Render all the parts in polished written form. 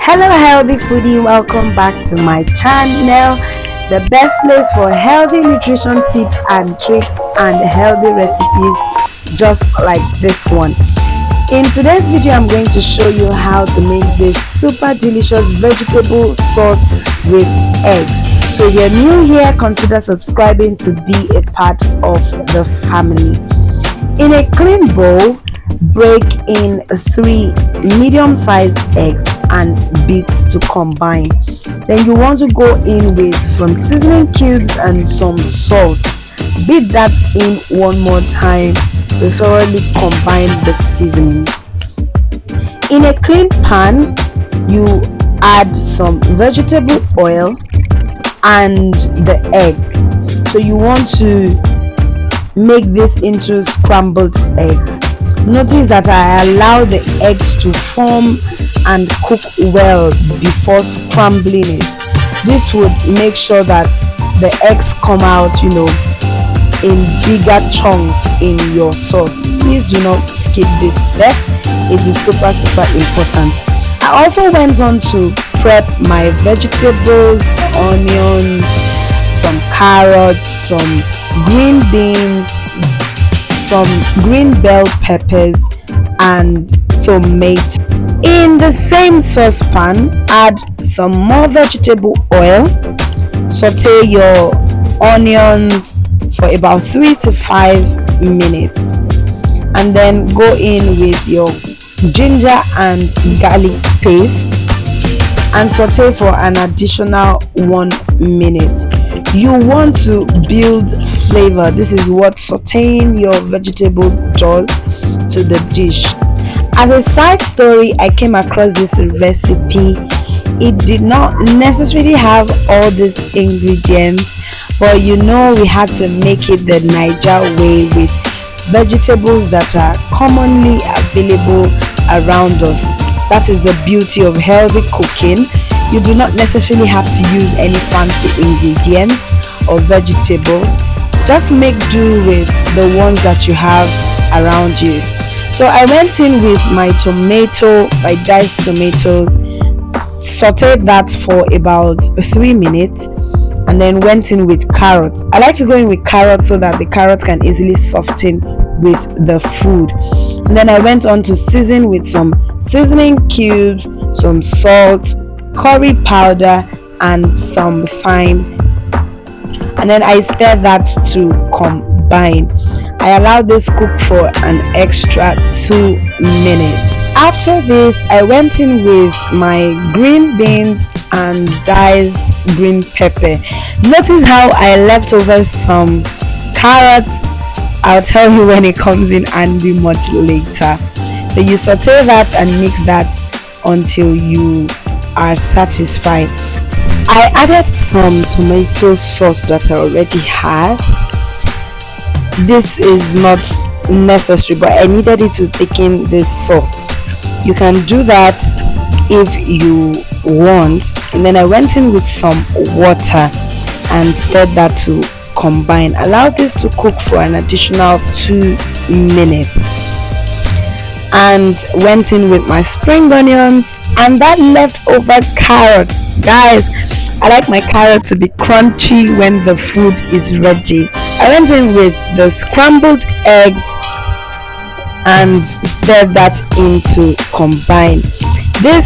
Hello healthy foodie, welcome back to my channel, the best place for healthy nutrition tips and tricks and healthy recipes just like this one. In today's video I'm going to show you how to make this super delicious vegetable sauce with eggs. So if you're new here, consider subscribing to be a part of the family. In a clean bowl, break in 3 medium-sized eggs and beat to combine. Then you want to go in with some seasoning cubes and some salt. Beat that in one more time to thoroughly combine the seasonings. In a clean pan, you add some vegetable oil and the egg. So you want to make this into scrambled eggs. Notice that I allow the eggs to form and cook well before scrambling it. This would make sure that the eggs come out, in bigger chunks in your sauce. Please do not skip this step. It is super important. I also went on to prep my vegetables, onions, some carrots, some green beans, some green bell peppers and tomato. In the same saucepan, add some more vegetable oil. Saute your onions for about 3 to 5 minutes, and then go in with your ginger and garlic paste and saute for an additional 1 minute. You want to build flavor. This is what sauteing your vegetable does to the dish. As a side story, I came across this recipe. It did not necessarily have all these ingredients, but we had to make it the Niger way with vegetables that are commonly available around us. That is the beauty of healthy cooking. You do not necessarily have to use any fancy ingredients or vegetables. Just make do with the ones that you have around you. So I went in with my diced tomatoes, sauteed that for about 3 minutes, and then went in with carrots. I like to go in with carrots so that the carrots can easily soften with the food. And then I went on to season with some seasoning cubes, some salt, curry powder and some thyme, and then I stir that to combine. I allowed this cook for an extra 2 minutes. After this, I went in with my green beans and diced green pepper. Notice how I left over some carrots. I'll tell you when it comes in handy much later. So you saute that and mix that until you are satisfied. I added some tomato sauce that I already had. This is not necessary, but I needed it to thicken this sauce. You can do that if you want. And then I went in with some water and stirred that to combine. Allow this to cook for an additional 2 minutes, and went in with my spring onions and that leftover carrots. Guys, I like my carrots to be crunchy when the food is ready. I went in with the scrambled eggs and stirred that in to combine. This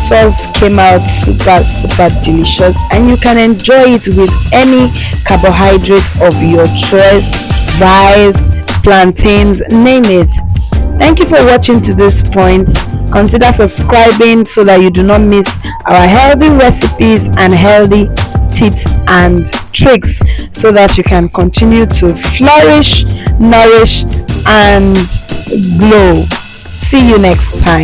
sauce came out super delicious, and you can enjoy it with any carbohydrate of your choice, rice, plantains, name it. Thank you for watching to this point. Consider subscribing so that you do not miss our healthy recipes and healthy tips and tricks, so that you can continue to flourish, nourish and glow. See you next time.